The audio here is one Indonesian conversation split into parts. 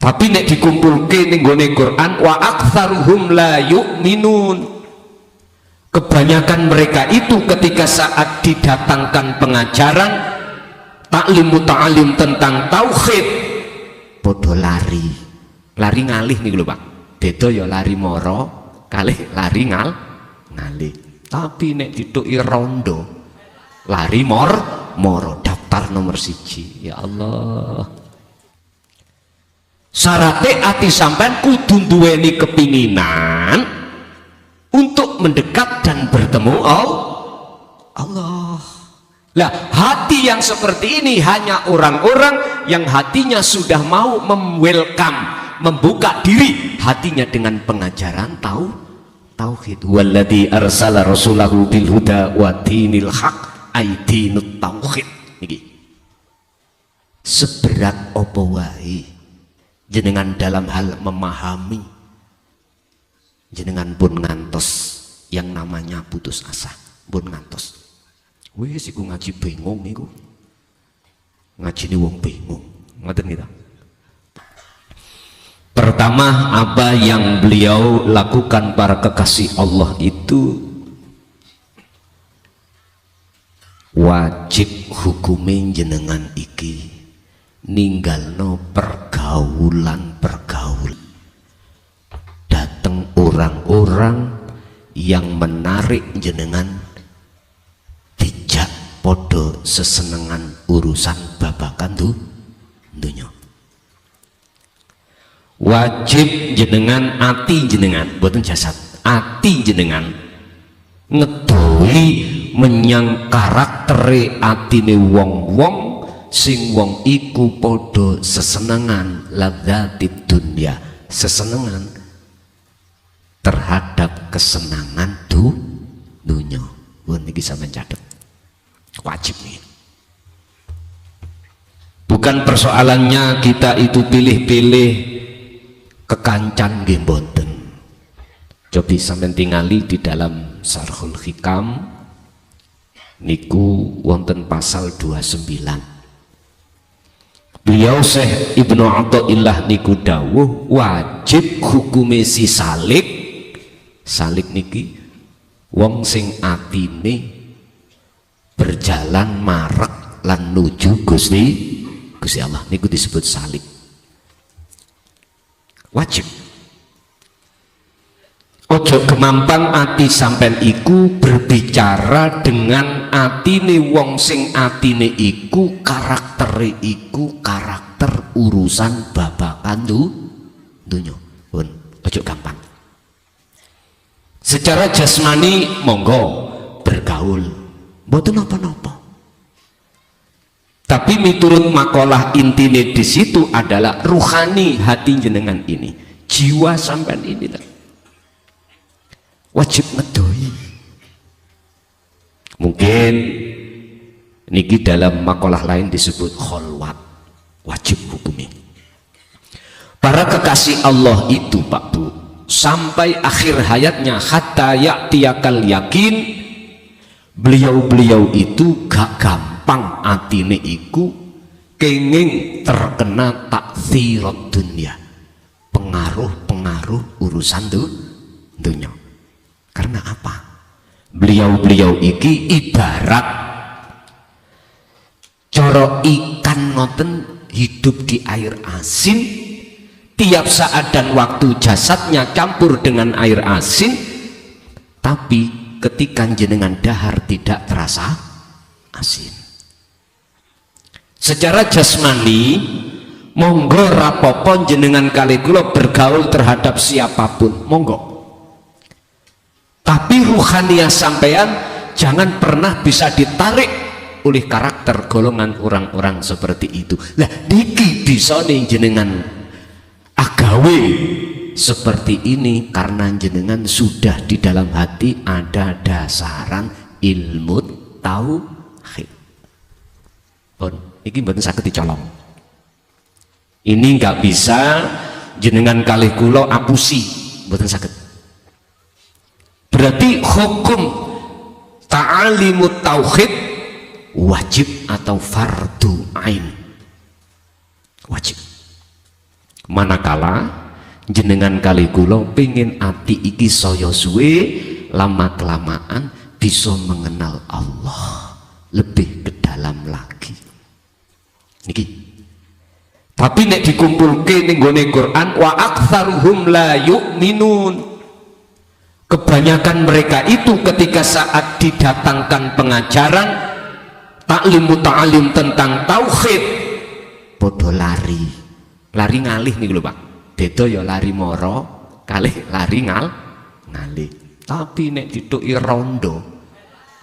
Tapi nek dikumpulke ning gone Quran wa aktsaruhum la yu'minun. Kebanyakan mereka itu ketika saat didatangkan pengajaran taklim muta'alim tentang tauhid podo lari ngalih nih lho Pak. Beda ya lari moro kalih lari ngalih. Tapi nek dituki rondo lari moro daftar nomor 1. Ya Allah. Syaratnya ati sampean kudu duweni kepinginan untuk mendekat dan bertemu Allah. Lah, hati yang seperti ini hanya orang-orang yang hatinya sudah mau membuka diri hatinya dengan pengajaran tauhid. Walladzi arsala rasulahu bil huda wa dinil haq aidinut tauhid. Niki. Seberat apa wae jenengan dalam hal memahami, jenengan pun ngantos yang namanya putus asa, pun ngantos. Wis iku ngaji bingung niku. Ngajine wong bingung. Ngoten kita. Pertama, apa yang beliau lakukan para kekasih Allah itu wajib hukumin jenengan iki ninggalno pergaulan dateng orang-orang yang menarik jenengan dijak podo sesenengan urusan babakan dunya. Wajib jenengan ati jenengan boten jasad ati jenengan ngedoi menyang karaktere atine wong-wong sing wong iku podo sesenengan ladzatid dunya, sesenengan terhadap kesenangan dunya. Pun niki sampeyan catet. Wajib nih. Bukan persoalannya kita itu pilih-pilih kekancan nggih mboten. Cobi sampeyan tingali di dalam Sarhul Hikam niku wonten pasal 29. Beliau Syekh Ibnu Athaillah niku dawuh wajib hukume si salik niki wong sing atine berjalan marek lan nuju Gusti Allah niku disebut salik. Wajib. Ojo kemampang ati sampean iku berbicara dengan atine wong sing atine iku karaktere iku karakter urusan babakan dunya. Pun ojo gampang. Secara jasmani monggo bergaul, mboten napa-napa. Tapi miturut makalah intine di situ adalah ruhani hati jenengan ini, jiwa sampean ini lah. Wajib ngedoi. Mungkin niki dalam makalah lain disebut kholwat, wajib hukumi. Para kekasih Allah itu Pak Bu, sampai akhir hayatnya hatta ya'tiyakal yakin, beliau-beliau itu gak gampang atine iku kenging terkena taktsirat dunia, pengaruh urusan dunia. Karena apa? Beliau-beliau iki ibarat coro ikan ngoten hidup di air asin, tiap saat dan waktu jasadnya campur dengan air asin, tapi ketika jenengan dahar tidak terasa asin. Secara jasmani monggo rapopon jenengan kali kula bergaul terhadap siapapun, monggo. Tapi ruhaniyah sampean jangan pernah bisa ditarik oleh karakter golongan orang-orang seperti itu. Lah niki bisa nih jenengan agawe seperti ini karena jenengan sudah di dalam hati ada dasaran ilmu tauhid. Pun iki mboten saged dicolong. Ini nggak bisa jenengan kalih kula apusi, mboten saged. Berarti hukum ta'alimut tauhid wajib atau fardu ain, wajib. manakala jenengan kali kula pengin ati iki saya suwe lama kelamaan bisa mengenal Allah lebih ke dalam lagi niki. Tapi nek dikumpulke ning gone Quran wa aktsaruhum la yu'minun, kebanyakan mereka itu ketika saat didatangkan pengajaran taklim muta'alim tentang tauhid podo lari ngalih nih lho Pak. Beda ya lari moro kalih lari ngalih. Tapi nek dituki rondo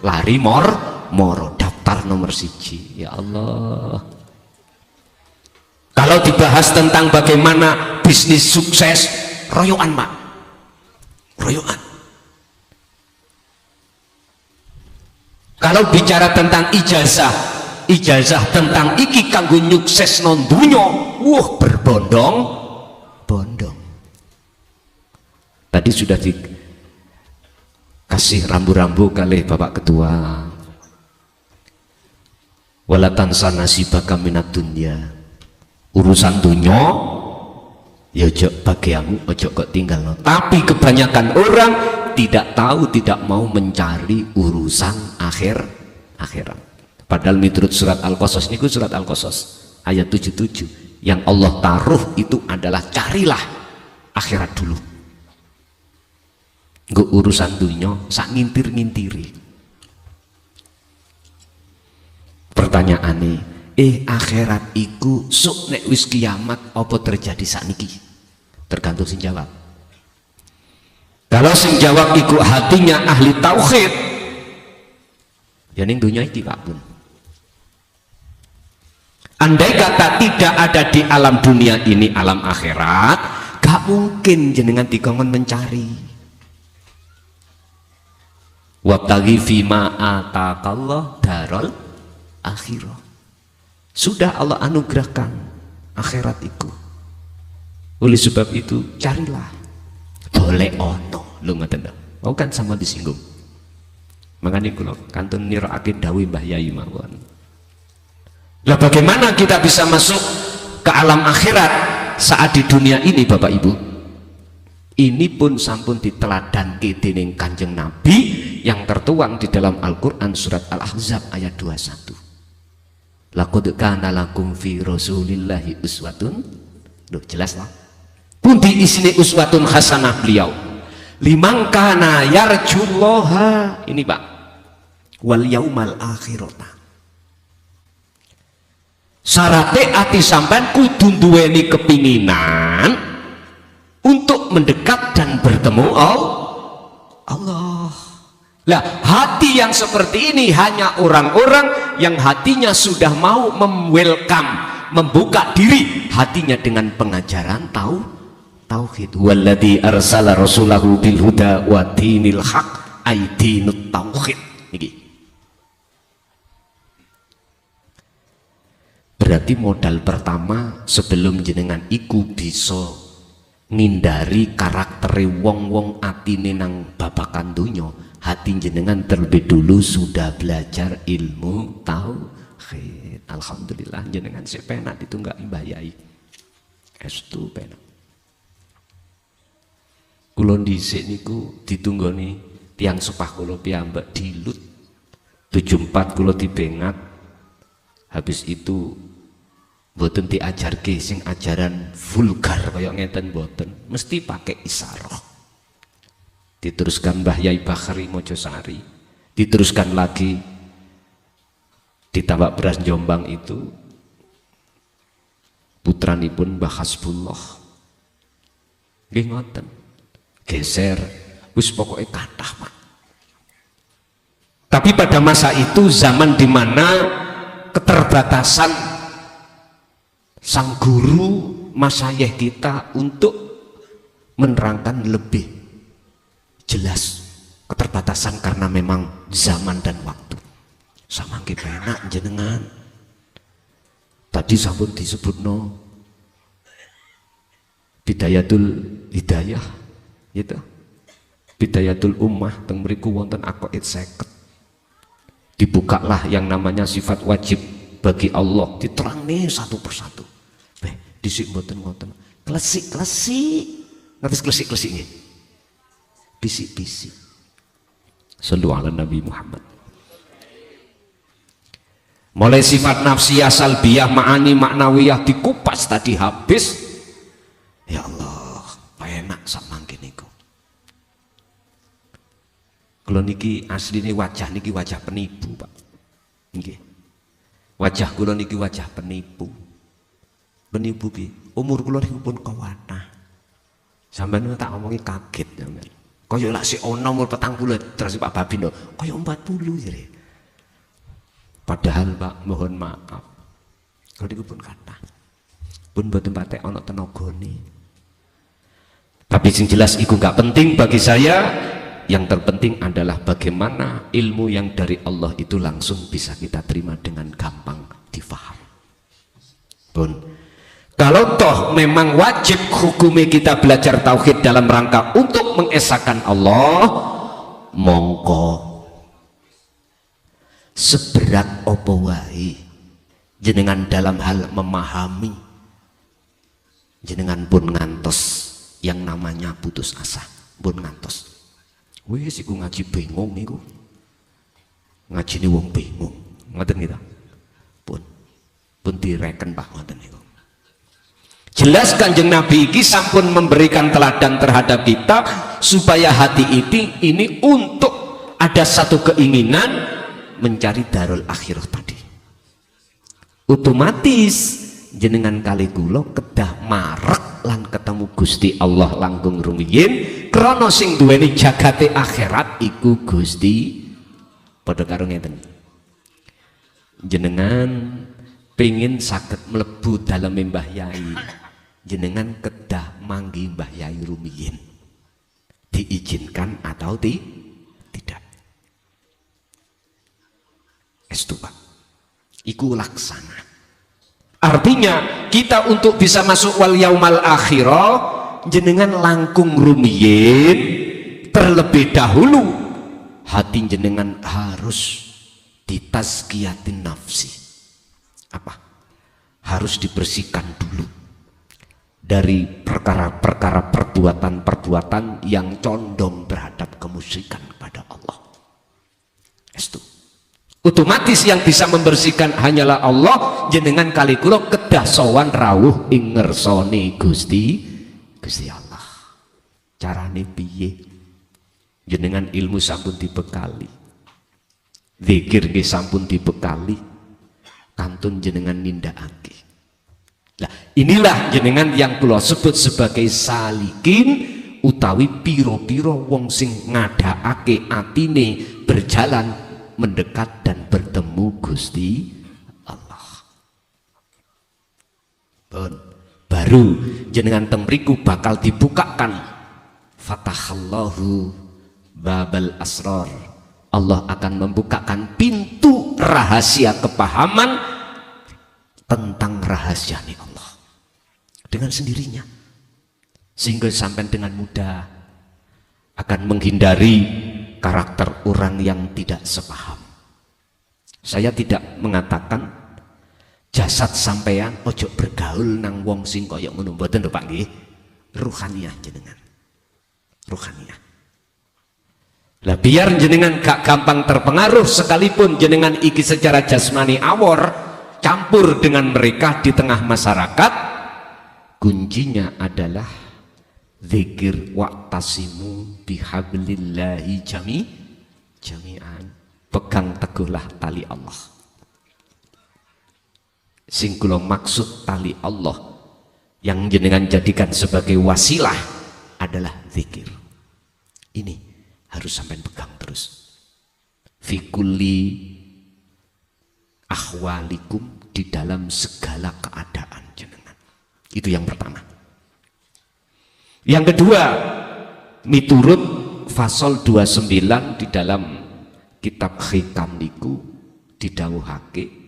lari moro daftar nomor 1. Ya Allah. Kalau dibahas tentang bagaimana bisnis sukses, royokan Pak. Royokan. Kalau bicara tentang ijazah tentang iki kanggo nyukses non dunyo, berbondong-bondong. Tadi sudah dikasih rambu-rambu kali Bapak Ketua. Wala tansa nasibaka minad dunya. Urusan dunyo ya ojo bagianmu, ojo kok tinggal. Tapi kebanyakan orang tidak tahu, tidak mau mencari urusan akhirat. Padahal menurut surat Al-Qasas niku surat Al-Qasas ayat 77 yang Allah taruh itu adalah carilah akhirat dulu. Nggo urusan dunia sak ngintir-ngintiri. Pertanyaane, akhirat iku sok nek wis kiamat apa terjadi sakniki? Tergantung sing jawab. Kalau sing jawab iku hatinya ahli tauhid, ya ning dunia iki Pak Pun. Andai kata tidak ada di alam dunia ini alam akhirat, gak mungkin jenengan dikongkon mencari. Wabtaghi fima ataqallah darul akhirah. Sudah Allah anugerahkan akhirat itu. Oleh sebab itu carilah. Boleh ono lu ngoten lho. Mau kan sama disinggung. Makanya kula kantun nirake dawuh Mbah Yai mawon. Lah bagaimana kita bisa masuk ke alam akhirat saat di dunia ini Bapak Ibu? Ini pun sampun diteladanke dening Kanjeng Nabi yang tertuang di dalam Al-Qur'an surat Al-Ahzab ayat 21. Laqad kana lakum fi Rasulillahi uswatun. Duh jelas lah. Pundi isine uswatun hasanah beliau. Liman kana yarjullaha, ini Pak. Wal yaumal akhirata. Syaratnya ati sampean kudu duweni kepinginan untuk mendekat dan bertemu Allah. Lah hati yang seperti ini hanya orang-orang yang hatinya sudah mau membuka diri hatinya dengan pengajaran tauhid. Walladzi arsala rasulahu bil huda wa dinil haq aidinut tauhid. Niki. Berarti modal pertama sebelum jenengan iku bisa ngindari karakter wong-wong atine nang babakan donya, hati jenengan terlebih dulu sudah belajar ilmu tauhid. Alhamdulillah jenengan sik penak ditunggaki Mbah Yai. Estu penak. Kula dhisik niku ditunggoni tiyang sepah kula piyambak dilut 74 kula dibengat. Habis itu mboten diajarke sing ajaran vulgar kaya ngeten mboten, mesti pakai isyarah. Diteruskan Mbah Yai Bakhri Mojosari, diteruskan lagi di Tambak Beras Jombang itu putranipun Mbah Hasbullah. Nggih ngoten. Geser wis pokoknya kathah Pak. Tapi pada masa itu zaman di mana keterbatasan sang guru masyayikh kita untuk menerangkan lebih jelas, keterbatasan karena memang zaman dan waktu. Sama nggih penak jenengan. Tadi sampun disebutno Bidayatul Hidayah gitu. Bidayatul Ummah teng mriku wonten aqaid 50. Dibukalah yang namanya sifat wajib bagi Allah, diterangnya satu persatu. Disik mboten ngoten. klesik-klesik, ngerti klesik-klesik nggih, bisik-bisik. Shallu ala Nabi Muhammad. Mulai sifat nafsiyah, salbiyah, ma'ani, maknawiyah dikupas tadi habis. Ya Allah, enak sak mangke niku. Kula niki asline wajah niki wajah penipu, Pak. Nggih. Wajah kula niki wajah penipu. Penipu piye? Umur kula niku pun kawana. Sampeyan tak ngomongi kaget sampeyan. Kaya lak si ono umur 40 terus Pak Babino kaya 40 jare. Padahal Pak mohon maaf. Kalau niku pun kata. Pun mboten patek ana tenagane. Tapi yang jelas itu nggak penting bagi saya. Yang terpenting adalah bagaimana ilmu yang dari Allah itu langsung bisa kita terima dengan gampang difaham. Pun kalau toh memang wajib hukumnya kita belajar tauhid dalam rangka untuk mengesahkan Allah, mongko seberat apa wae jenengan dalam hal memahami, jenengan pun ngantos yang namanya putus asa, pun ngantos. Wis iku ngaji bingung niku. Ngajine wong bingung. Ngoten kita. Pun direken Pak ngoten niku. Jelas Kanjeng Nabi ini sampun memberikan teladan terhadap kita supaya hati ini untuk ada satu keinginan mencari darul akhirah tadi. Otomatis jenengan kali kula kedah marek lan ketemu Gusti Allah langkung rumiyin krana sing duweni jagate akhirat iku Gusti. Padha karo ngeten. Jenengan pengin saged mlebu dalam Mbah Yai. Jenengan kedah manggi Mbah Yai rumiyin, diizinkan atau tidak? Estu Pak, iku laksana. Artinya kita untuk bisa masuk wal yaumal akhirah jenengan langkung rumiyin terlebih dahulu hati jenengan harus ditazkiyatin nafsi. Apa? Harus dibersihkan dulu dari perkara-perkara perbuatan-perbuatan yang condong terhadap kemusyrikan kepada Allah. Itu otomatis yang bisa membersihkan hanyalah Allah. Jenengan kali kula kedah sowan rawuh ing ngersane Gusti Allah. Carane piye? Jenengan ilmu sampun dibekali, zikir nggih sampun dibekali, kantun jenengan nindakake. Nah, inilah jenengan yang kula sebut sebagai salikin utawi piro-piro wong sing ngadakake atine berjalan mendekat dan bertemu Gusti Allah. Baru jenengan temriku bakal dibukakan fatahallahu babal asrar. Allah akan membukakan pintu rahasia kepahaman tentang rahasia Allah dengan sendirinya, sehingga sampai dengan mudah akan menghindari karakter orang yang tidak sepaham. Saya tidak mengatakan jasad sampean ojo bergaul nang wong sing kaya ngono, mboten lho Pak nggih. Ruhaniyah jenengan, ruhaniyah. Lah biar jenengan gak gampang terpengaruh, sekalipun jenengan iki secara jasmani awor campur dengan mereka di tengah masyarakat, kuncinya adalah zikir wa'tasimu bihablillahi jami'an. Pegang teguhlah tali Allah. Sing kula maksud tali Allah yang jenengan jadikan sebagai wasilah adalah zikir. Ini harus sampai pegang terus. Fi kulli ahwalikum, di dalam segala keadaan jenengan. Itu yang pertama. Yang kedua, miturut fasal 29 di dalam kitab Hikam niku didhawuhake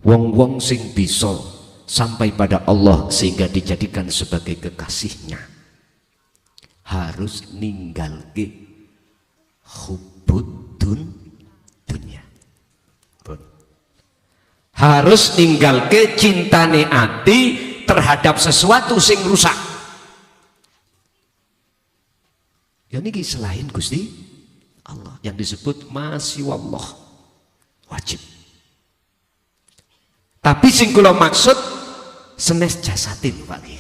wong-wong sing bisa sampai pada Allah sehingga dijadikan sebagai kekasihnya harus ninggalke hubbud dunya. Harus ninggalke cintane ati terhadap sesuatu sing rusak. Ya niki selain Gusti Allah yang disebut masih wallah wajib. Tapi sing kula maksud senes jasatin Pak Ki.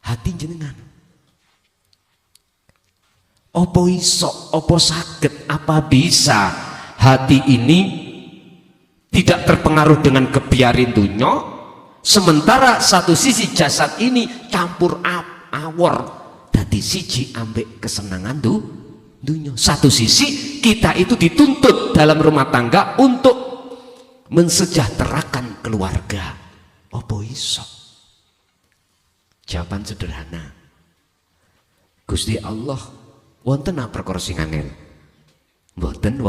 Hati jenengan. Opo iso, opo saged, apa bisa hati ini tidak terpengaruh dengan kebiarin dunya, sementara satu sisi jasad ini campur awor dadi siji ambek kesenangan dunia. Satu sisi kita itu dituntut dalam rumah tangga untuk mensejahterakan keluarga. Apa iso? Jawaban sederhana. Gusti Allah wonten apa perkara sing angel? Mboten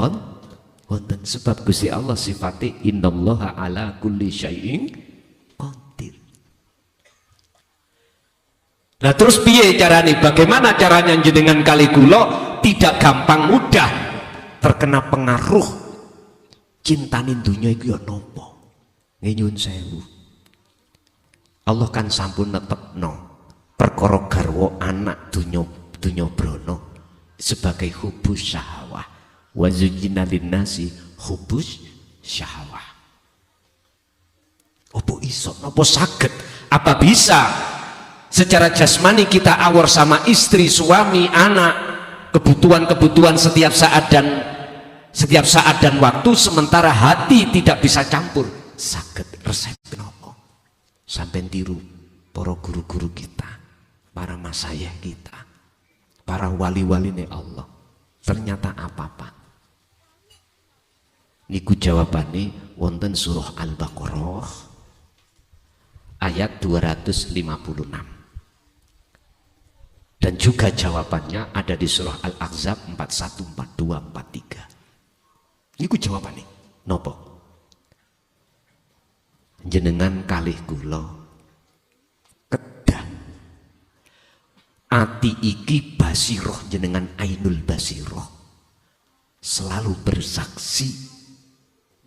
wonten, sebab Gusti Allah sifate innallaha ala kulli syai'in qadir. Nah terus piye carane? Bagaimana caranya jenengan kali kula tidak gampang mudah terkena pengaruh cintanin dunia iku ya napa? Nyuwun sewu. Allah kan sampun netepno perkara garwa anak dunya brana sebagai hubus syahwah. Wa zuyyina linnasi hubus syahwah. Apa iso? Apa saged? Apa bisa secara jasmani kita awor sama istri, suami, anak, kebutuhan-kebutuhan setiap saat dan waktu, sementara hati tidak bisa campur? Saged. Resep kenapa? Sampai tiru para guru-guru kita, para masayih kita, para wali-wali nih Allah. Ternyata apa-apa? Niku jawabane wonten surah Al-Baqarah ayat 256. Dan juga jawabannya ada di surah Al-Ahzab 41, 42, 43. Niku jawabannya. Nopo? Jenengan kalih kula kedah ati iki basiroh jenengan ainul basiroh selalu bersaksi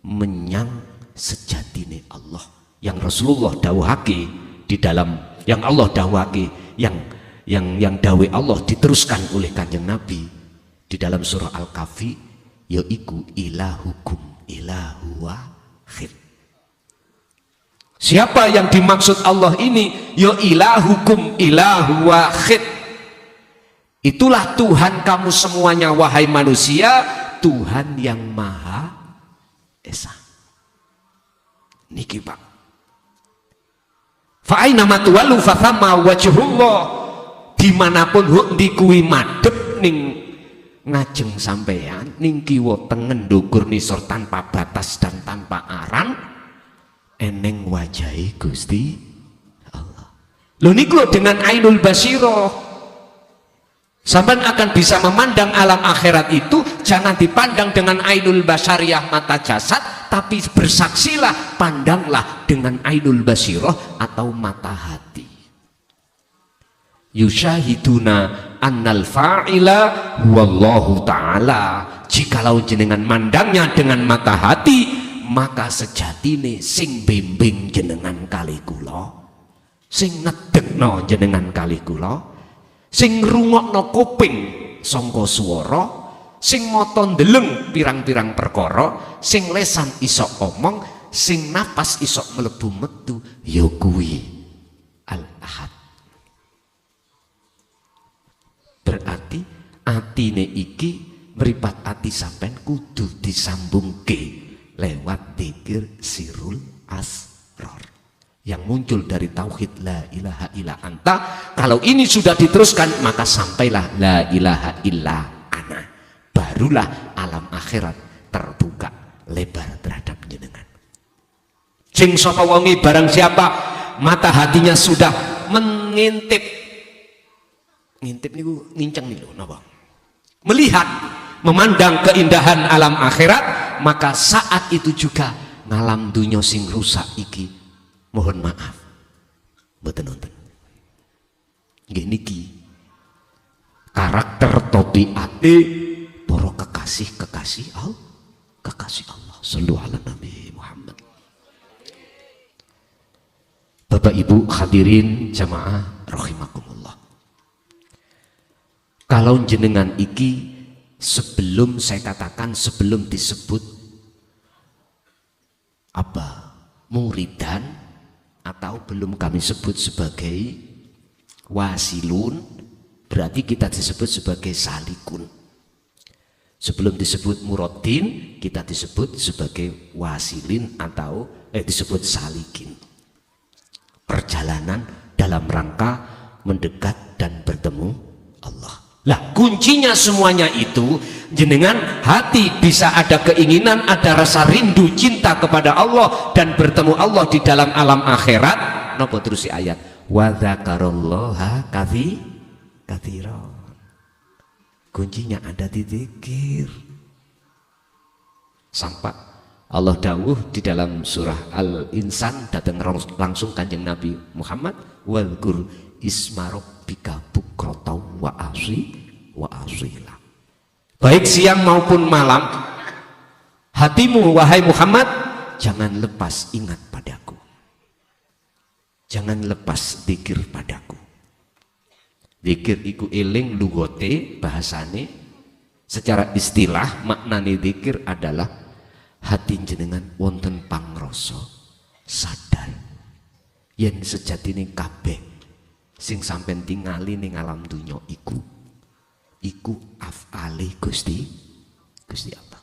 menyang sejatine Allah yang Rasulullah dawuhake di dalam, yang Allah dawuhake, yang dawe Allah diteruskan oleh Kanjeng Nabi di dalam surah Al-Kahfi, yaiku ilahukum ilahu wahid. Siapa yang dimaksud Allah ini? Ya ilahukum ilahu wahid. Itulah Tuhan kamu semuanya wahai manusia, Tuhan yang Maha Esa. Niki Pak. Fa aina ma tuwallu fa thamma wajhullah. Dimanapun hundi kuwi madhep ning ngajeng sampean, ning kiwa tengen ndukur nisor tanpa batas dan tanpa aran, eneng wajahi Gusti Allah. Lho niku dengan ainul basiro sampean akan bisa memandang alam akhirat itu jangan dipandang dengan ainul basariyah mata jasad, tapi bersaksilah, pandanglah dengan ainul basiro atau mata hati. Yusyahiduna annal fa'ila wallahu ta'ala. Jikalau jenengan mandangnya dengan mata hati, maka sejatine sing bimbing jenengan kali kula, sing ngedekno jenengan kali kula, sing ngrungokno kuping sangka swara, sing mata ndeleng pirang-pirang perkara, sing lesan iso omong, sing napas iso mlebu metu, ya kuwi Al-Ahad. Berarti atine iki mripat ati sampean kudu disambungke lewat dzikir sirul asror yang muncul dari tauhid la ilaha illa anta. Kalau ini sudah diteruskan, maka sampailah la ilaha illa ana, barulah alam akhirat terbuka lebar terhadap jenengan. Sing sapa wonge barang siapa mata hatinya sudah mengintip niku nginceng nih lho napa, melihat, memandang keindahan alam akhirat, maka saat itu juga ngalam dunya sing rusak iki, mohon maaf mboten nonton. Nggih niki karakter tabiate para kekasih Allah. Shallu ala Nabi Muhammad. Bapak Ibu hadirin jamaah rahimakumullah. Kalau jenengan iki sebelum saya katakan sebelum disebut apa muridan atau belum kami sebut sebagai wasilun, berarti kita disebut sebagai salikun. Sebelum disebut muradin, kita disebut sebagai wasilin atau disebut salikin. Perjalanan dalam rangka mendekat dan bertemu Allah. Lah kuncinya semuanya itu jenengan hati bisa ada keinginan, ada rasa rindu cinta kepada Allah dan bertemu Allah di dalam alam akhirat. Napa terus ayat wa dzakarallaha katsiran. Kuncinya ada di zikir. Sampai Allah dawuh di dalam surah Al-Insan, datang langsung kanjeng Nabi Muhammad, wadhkur isma rabbika bukratan wa asila. Baik siang maupun malam, hatimu wahai Muhammad jangan lepas ingat padaku, jangan lepas zikir padaku. Zikir iku eling lugote bahasane, secara istilah maknane zikir adalah hati jenengan wonten pangrasa sadar yen sejatine kabeh sing sampean tingali ning alam dunya iku af'ali Gusti Allah.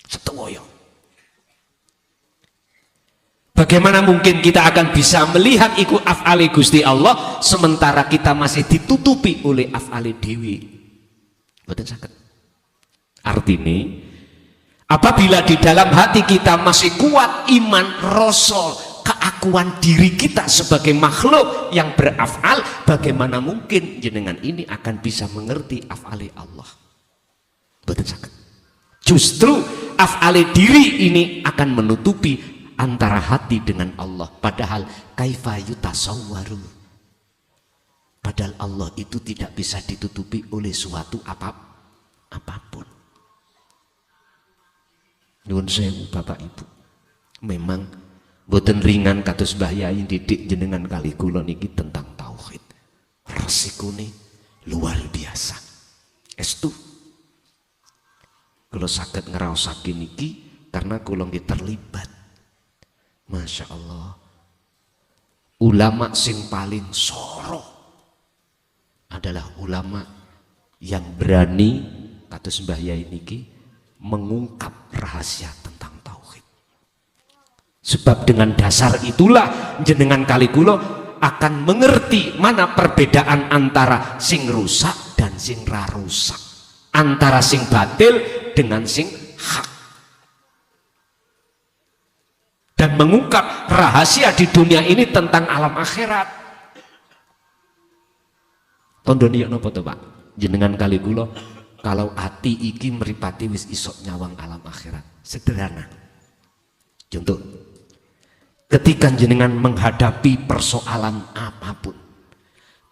Setuwoyo. Bagaimana mungkin kita akan bisa melihat iku af'ali Gusti Allah sementara kita masih ditutupi oleh af'ali dewi? Mboten saged. Artinya apabila di dalam hati kita masih kuat iman, rasa keakuan diri kita sebagai makhluk yang beraf'al, bagaimana mungkin jenengan ini akan bisa mengerti af'ali Allah? Mboten saged. Justru af'ali diri ini akan menutupi antara hati dengan Allah. Padahal kaifa yutasawwaru, padahal Allah itu tidak bisa ditutupi oleh suatu apapun. Nuwun sewu Bapak Ibu, memang boten ringan kados Mbah Yai didik jenengan kali kula niki tentang tauhid. Resikone luar biasa. Estu kula saged ngraosake niki karena kula nggih terlibat. Masya Allah, ulama sing paling soro adalah ulama yang berani kados Mbah Yai niki mengungkap rahasia tentang tauhid. Sebab dengan dasar itulah jenengan kali kula akan mengerti mana perbedaan antara sing rusak dan sing ra rusak, antara sing batil dengan sing hak, dan mengungkap rahasia di dunia ini tentang alam akhirat. Tondoni napa to Pak? Jenengan kali kula kalau hati iki mripate wis isok nyawang alam akhirat. Sederhana. Contoh, ketika jenengan menghadapi persoalan apapun,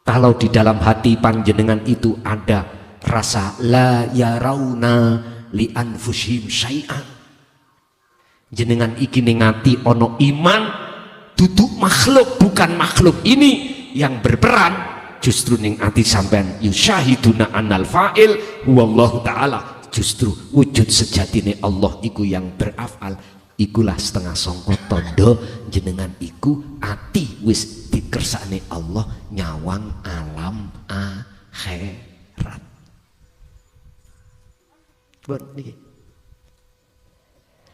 kalau di dalam hati panjenengan itu ada rasa la yarawna li anfusihim syai'an, jenengan iki ningati ono iman duduk makhluk, bukan makhluk ini yang berperan, justru ning ati sampean yusyahiduna anal fa'il huwallahu ta'ala, justru wujud sejatine Allah iku yang beraf'al. Ikulah setengah songko tondo jenengan iku ati wis dikersane Allah nyawang alam akhirat. Bon niki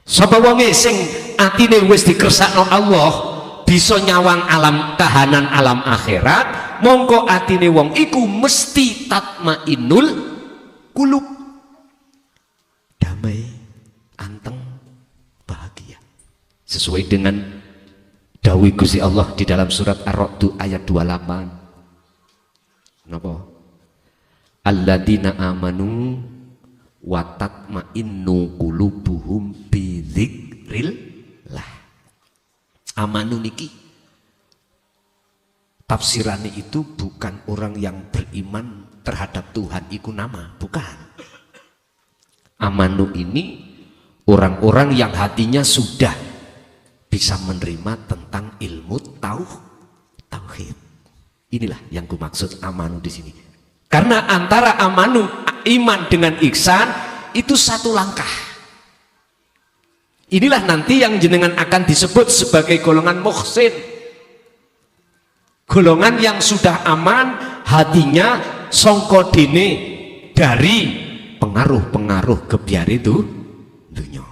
sapa wonge sing atine wis dikersakno Allah bisa nyawang alam kahanan alam akhirat, mongko atine wong iku mesti tatmainnul qulub, damai, anteng, bahagia, sesuai dengan dawuh Gusti Allah di dalam surat Ar-Ra'd ayat 28. Napa? Alladzina amanu wa tatmainnu qulubuhum bi dzikrillah. Amanu niki tafsirannya itu bukan orang yang beriman terhadap Tuhan iku nama, bukan. Amanu ini orang-orang yang hatinya sudah bisa menerima tentang ilmu tauhid. Inilah yang kumaksud amanu di sini. Karena antara amanu, iman dengan ihsan itu satu langkah. Inilah nanti yang jenengan akan disebut sebagai golongan muhsin. Golongan yang sudah aman hatinya songko dene dari pengaruh-pengaruh kebiar itu dunia.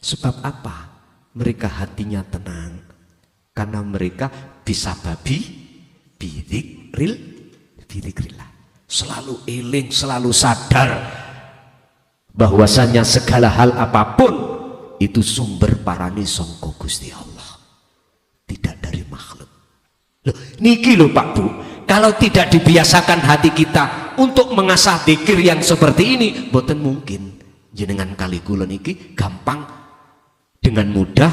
Sebab apa? Mereka hatinya tenang karena mereka bisa bidzikrillah, selalu eling, selalu sadar bahwasanya segala hal apapun itu sumber parane sangka Gusti Allah, tidak dari makhluk. Loh, niki lho Pak Bu, kalau tidak dibiasakan hati kita untuk mengasah zikir yang seperti ini, mboten mungkin jenengan kali kula niki gampang dengan mudah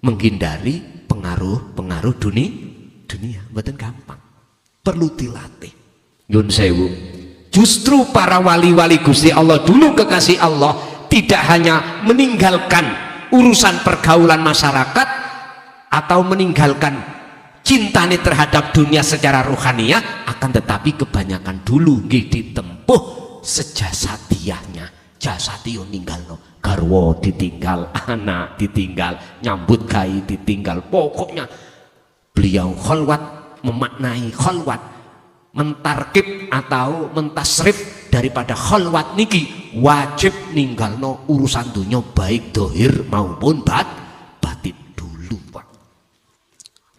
menghindari pengaruh dunia, mboten gampang, perlu dilatih. Nyun sewu, justru para wali-wali Gusti Allah dulu kekasih Allah tidak hanya meninggalkan urusan pergaulan masyarakat atau meninggalkan cintanya terhadap dunia secara rohaniah, akan tetapi kebanyakan dulu ditempuh sejasatiahnya. Jasati yo ninggalno, garwa ditinggal, anak ditinggal, nyambut gai ditinggal. Pokoknya beliau kholwat, memaknai kholwat, mentarkib atau mentasrif daripada kholwat niki wajib ninggalno urusan dunia baik dohir maupun batin dulu Pak,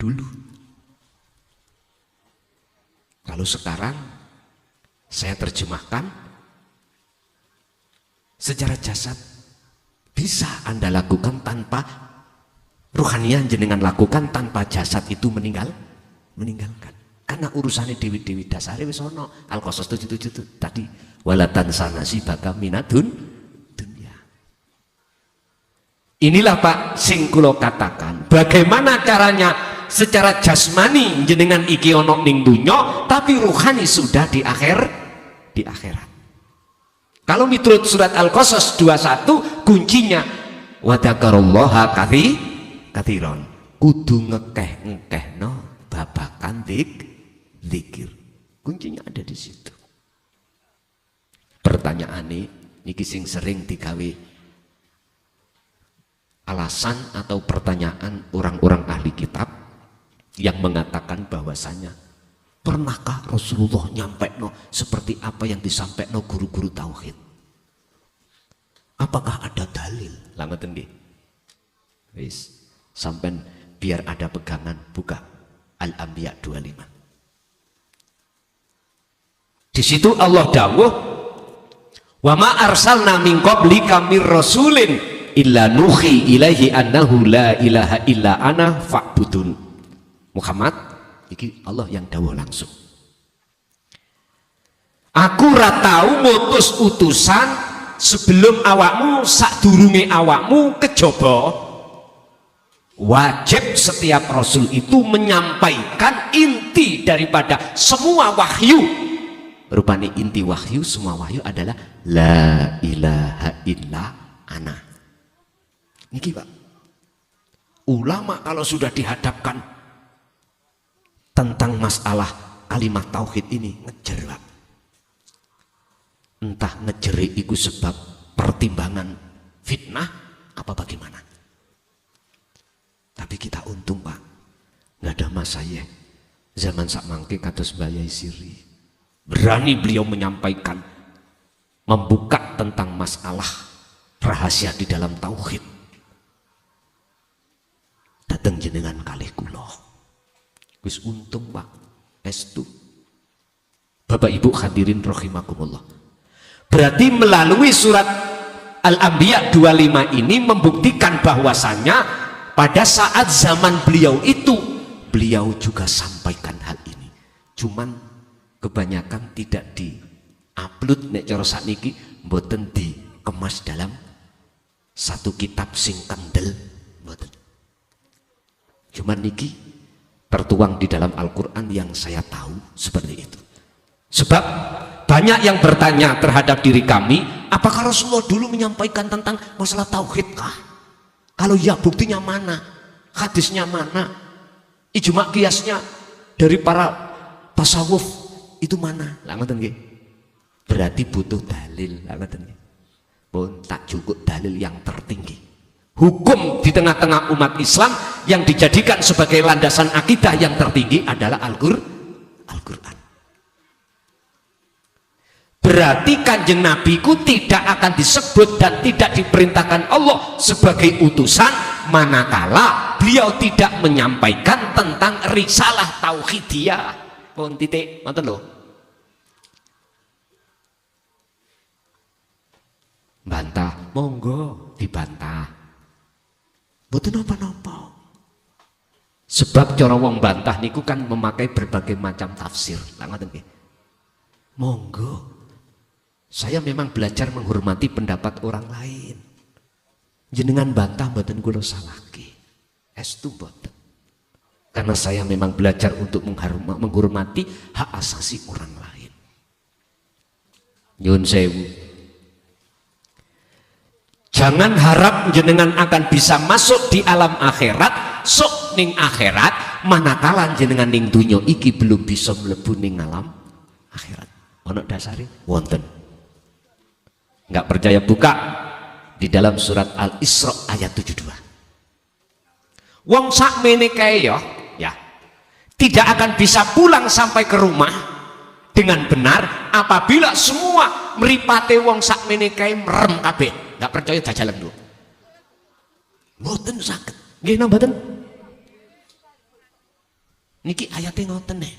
dulu. Kalau sekarang saya terjemahkan secara jasad bisa Anda lakukan tanpa rohaniah jenengan lakukan tanpa jasad itu meninggalkan. Karena urusannya dewi-dewi dasare wis ono. Al-Qasas 77 tadi walatan sanasi baka minadun dunia. Inilah Pak sing kula katakan, bagaimana caranya secara jasmani jenengan iki ono ning dunya tapi rohani sudah di akhirat. Kalau miturut surat Al-Qasas 21 kuncinya wadakarullaha katsiran, kudu ngekeh-ngekehno babakan zikir. Kuncinya ada di situ. Pertanyaan niki sing sering digawe alasan atau pertanyaan orang-orang ahli kitab yang mengatakan bahwasanya pernahkah Rasulullah nyampekno seperti apa yang disampaikan guru-guru tauhid? Apakah ada dalil? Langoten nggih. Wis, sampean biar ada pegangan buka Al-Anbiya 25. Di situ Allah dawuh, "Wa ma arsalna min qablika mir rasulin illa nuhi ilaihi annahu la ilaha illa ana fa'budun." Muhammad, iki Allah yang dawuh langsung. Aku ora tau ngutus utusan sebelum awakmu, sadurunge awakmu kejaba. Wajib setiap rasul itu menyampaikan inti daripada semua wahyu. Rupanya inti wahyu, semua wahyu adalah la ilaha illa ana. Niki Pak, ulama kalau sudah dihadapkan tentang masalah kalimat tauhid ini ngejer Pak. Entah ngejeri itu sebab pertimbangan fitnah apa bagaimana. Tapi kita untung Pak, nggak ada mas saya zaman sak mangke kados Mbah Siri, berani beliau menyampaikan, membuka tentang masalah rahasia di dalam tauhid. Datang jenengan kalih kula, wis untung Pak, estu. Bapak Ibu hadirin rahimakumullah. Berarti melalui surat Al-Anbiya 25 ini membuktikan bahwasanya pada saat zaman beliau itu beliau juga sampaikan hal ini. Cuman kebanyakan tidak di-upload nek cara sakniki, mboten dikemas dalam satu kitab sing kendel, mboten. Cuman niki tertuang di dalam Al-Qur'an yang saya tahu seperti itu. Sebab banyak yang bertanya terhadap diri kami, apakah Rasulullah dulu menyampaikan tentang masalah tauhid kah? Kalau ya buktinya mana? Hadisnya mana? Ijma kiasnya dari para tasawuf itu mana? Lah ngoten nggih. Berarti butuh dalil. Lah ngoten nggih. Pun tak cukup dalil yang tertinggi. Hukum di tengah-tengah umat Islam yang dijadikan sebagai landasan akidah yang tertinggi adalah Al-Qur'an. Berarti kanjeng Nabiku tidak akan disebut dan tidak diperintahkan Allah sebagai utusan manakala beliau tidak menyampaikan tentang risalah tauhidiyah. Pun titik, ngoten lho. Bantah, monggo dibantah. Mboten napa-napa. Sebab cara wong bantah niku kan memakai berbagai macam tafsir. Lah ngoten nggih. Monggo. Saya memang belajar menghormati pendapat orang lain. Jenengan bantah mboten kula salahke. Estu mboten. Karena saya memang belajar untuk menghormati hak asasi orang lain. Nyun sewu. Jangan harap jenengan akan bisa masuk di alam akhirat, sok ning akhirat, manakala jenengan ning dunya iki belum bisa mlebu ning alam akhirat. Ono dasari wonten. Nggak percaya buka di dalam surat Al-Isra ayat 72. Wong sakmene kae ya tidak akan bisa pulang sampai ke rumah dengan benar apabila semua mripate wong sakmene kae merem kabeh. Nggak percaya dajalan dulu. Mboten saged. Nggih napa mboten? Niki ayate ngoten nih.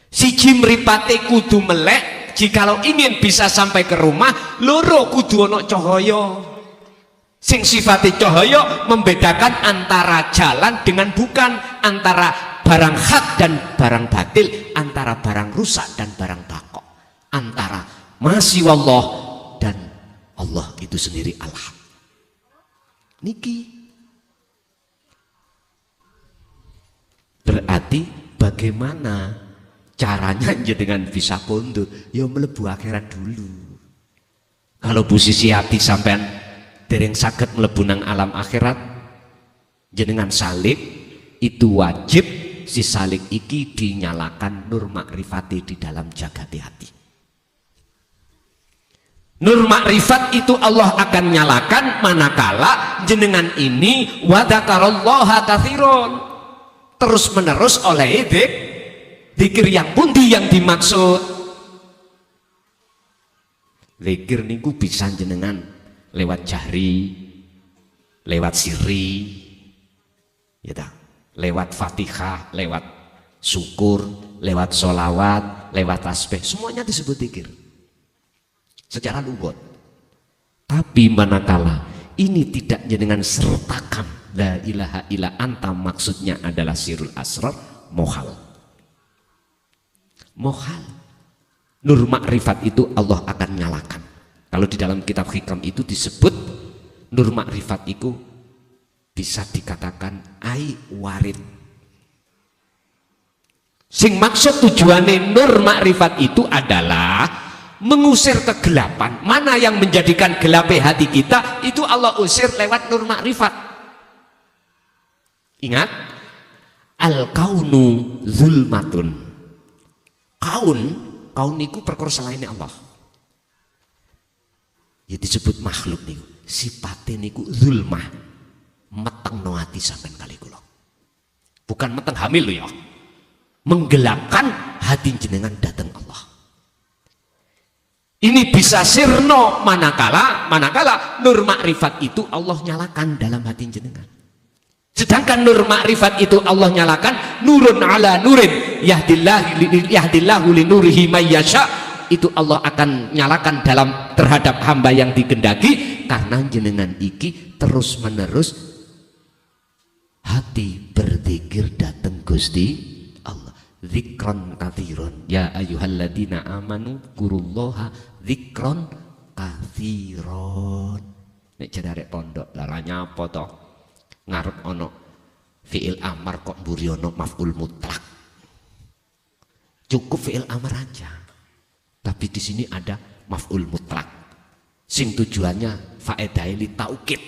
Siji mripate kudu melek, jikalau ingin bisa sampai ke rumah, loro kudu ana cahaya. Sing sifatnya cahaya membedakan antara jalan dengan bukan, antara barang hak dan barang batil, antara barang rusak dan barang bakok, antara masih wallah dan Allah itu sendiri Allah. Niki berarti bagaimana caranya jenengan bisa kondo? Ya mlebu akhirat dulu. Kalau posisi hati sampean dereng saged mlebu nang alam akhirat, jenengan salib itu wajib si salib iki dinyalakan nur makrifati di dalam jagati hati. Nur makrifat itu Allah akan nyalakan manakala jenengan ini wa dzakarallaha katsiran, terus menerus oleh zikir yang pundi yang dimaksud. Zikir niku bisa jenengan lewat jahri, lewat sirri, ya tak? Lewat fatihah, lewat syukur, lewat sholawat, lewat tasbih, semuanya disebut zikir secara lugot. Tapi manakala ini tidak jenengan sertakan la ilaha illa anta, maksudnya adalah sirul asrar, mohal. Nur makrifat itu Allah akan nyalakan. Kalau di dalam kitab hikam itu disebut nur makrifat itu bisa dikatakan ai warid. Sing maksud tujuannya nur makrifat itu adalah mengusir kegelapan. Mana yang menjadikan gelap hati kita, itu Allah usir lewat nur makrifat. Ingat, al-kaunu zulmatun. Kaun niku perkara selainnya Allah. Ya disebut makhluk niku. Sifatnya niku zulmah. Meteng no hati sampean kali kula. Bukan meteng hamil loh ya. Menggelapkan hati jenengan datang Allah. Ini bisa sirno manakala nur makrifat itu Allah nyalakan dalam hati jenengan. Sedangkan nur makrifat itu Allah nyalakan nurun ala nurin yahdillahu li nurihi may yasha, itu Allah akan nyalakan dalam terhadap hamba yang digendaki, karena jenengan iki terus menerus hati berzikir datang Gusti Allah. Zikron katsiron ya ayyuhalladzina amanu kurullaha zikron katsiron. Nek cedarek pondok laranya apa toh? Ngarep ono fi'il amar kok mburi ono maf'ul mutlak. Cukup fi'il amar aja. Tapi di sini ada maf'ul mutlak. Sing tujuannya faedah li taukid,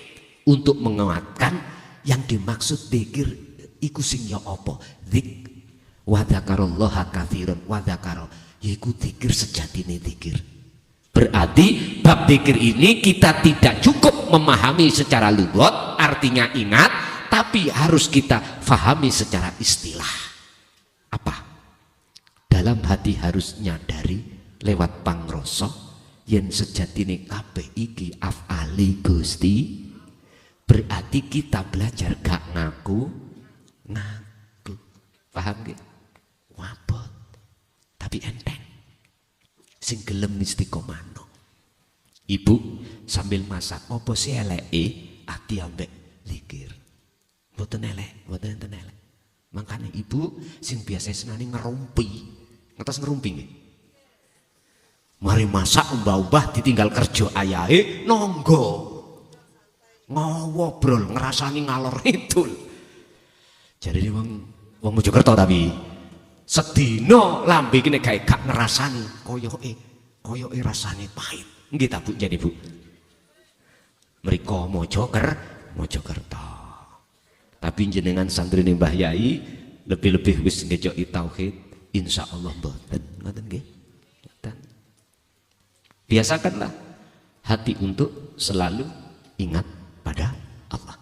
untuk menguatkan yang dimaksud dzikir iku sing ya apa? Zik wa dzakarallaha katsiran wa dzakara, yaiku dzikir sejatine dzikir. Berarti bab dzikir ini kita tidak cukup memahami secara lughat, artinya ingat, tapi harus kita fahami secara istilah. Apa? Dalam hati harus nyadari lewat pangrasa yen sejatine kabeh iki af'ali Gusti. Berarti kita belajar gak ngaku. Paham gak? Wabot tapi enteng. Sing gelem istiqomahno. Ibu sambil masak apa sih eleke ati ambek zikir. Mboten elek, mboten enten elek. Makanya ibu sing biasa senani ngerumpi. Ngertos ngerumpi nggih? Mari masak mbah-mbah ditinggal kerja ayahe nonggo ngobrol ngerasani ngalor idul. Jadi wong Mojokerto tapi sedina lambe iki nek gak ngerasani koyoke rasane pahit. Nggih ta Bu, jadi Bu. Mriko Mojokerto. Tapi jenengan santrine Mbah Yai lebih-lebih wis ngejoki tauhid, insyaallah mboten. Ngoten nggih. Biasakanlah hati untuk selalu ingat pada Allah.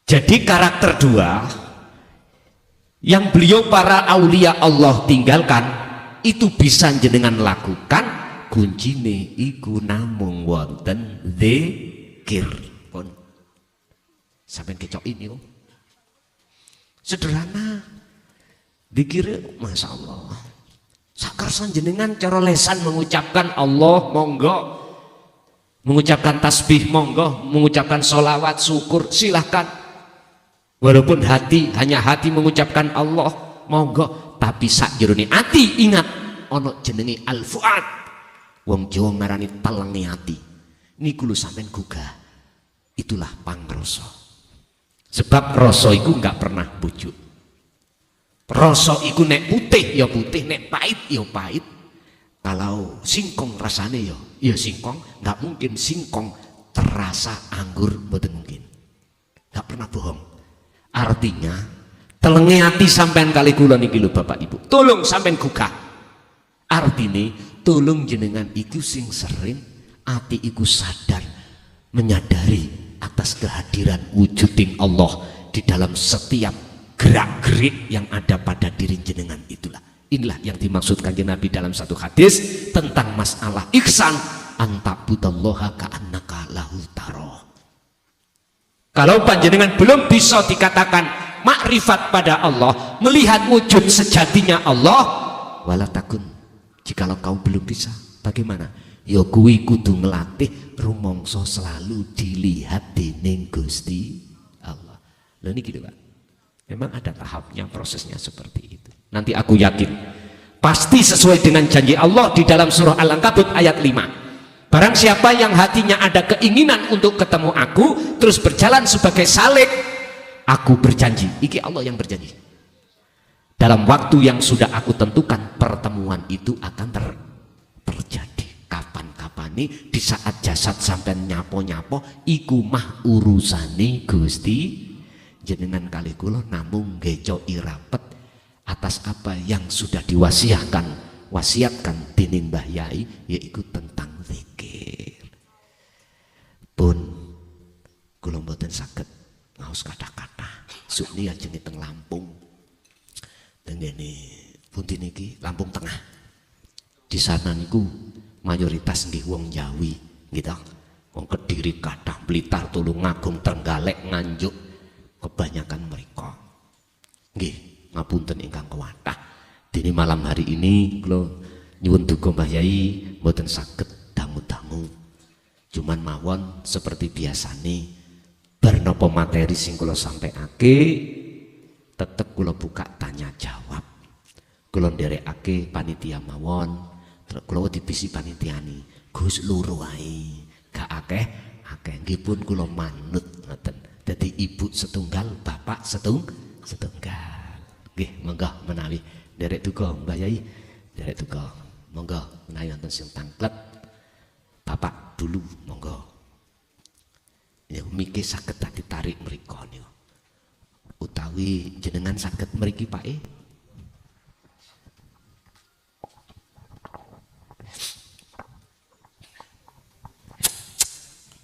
Jadi karakter dua yang beliau para aulia Allah tinggalkan itu bisa jenengan lakukan, kuncine iku namung wonten zikir pun. Sampai kecok ini sederhana, zikir masya Allah. Sakarsan jenengan cara lesan mengucapkan Allah monggo, mengucapkan tasbih monggo, mengucapkan sholawat syukur silahkan. Walaupun hanya hati mengucapkan Allah monggo, tapi sak jerone ati ingat ono jenenge al-fuad. Wong Jawa marani telenge ati. Niku lho sampean gugah. Itulah pangrasa. Sebab rasa iku enggak pernah bujuk. Rasa iku nek putih ya putih, nek pahit ya pahit. Kalau singkong rasane ya singkong, nggak mungkin singkong terasa anggur, mboten mungkin. Nggak pernah bohong. Artinya telenge ati sampean kali kula niki lho Bapak Ibu. Tolong sampean gugah. Artine tolong jenengan iku sing sering ati iku sadar menyadari atas kehadiran wujuding Allah di dalam setiap gerak-gerik yang ada pada diri jenengan itulah. Inilah yang dimaksudkan Nabi dalam satu hadis tentang masalah ihsan, antabudallaha ka'annaka lahu taro. Kalau panjenengan belum bisa dikatakan makrifat pada Allah, melihat wujud sejatinya Allah, wala takun, jikalau kau belum bisa, bagaimana? Ya kuwi kudu ngelatih rumangsa selalu dilihat dening Gusti Allah. Lha niki lho Pak. Memang ada tahapnya, prosesnya seperti itu. Nanti aku yakin pasti sesuai dengan janji Allah di dalam surah Al-Ankabut ayat 5. Barang siapa yang hatinya ada keinginan untuk ketemu aku, terus berjalan sebagai salik, aku berjanji, iki Allah yang berjanji, dalam waktu yang sudah aku tentukan pertemuan itu akan terjadi. Kapan-kapan nih, di saat jasad sampai nyapo-nyapo, iku mah urusane Gusti jenengan kali kula namung ngejoki rapet atas apa yang sudah wasiatkan dening Mbah Yai, yaitu tentang zikir. Pun kula mboten saged ngaos kata-kata. Sukni ajeng teng Lampung. Tengene pundi niki Lampung Tengah. Di sana niku mayoritas nggih wong Jawi, gitu. Wong Kediri, kathah, Blitar, Tulungagung, Trenggalek, Nganjuk. Kebanyakan mereka nggih ngapunten ingkang kawathah. Dene malam hari ini kula nyuwun duka Mbah Yai mboten saged dangu-dangu. Cuman mawon seperti biasane bar napa materi sing kula sampaiake tetep kula buka tanya jawab. Kula nderekake panitia mawon, terus kula dibisi panitiani. Gus loro wae, gak akeh nggih pun kula manut ngoten. Jadi ibu setunggal, bapak setunggal. Nggih, monggo menawi derek duka Mbah Yai, derek duka. Monggo menawi wonten sing tanglet. Bapak dulu monggo ya mikir sakit tak ditarik mereka nih utawi jenengan sakit meriki Pak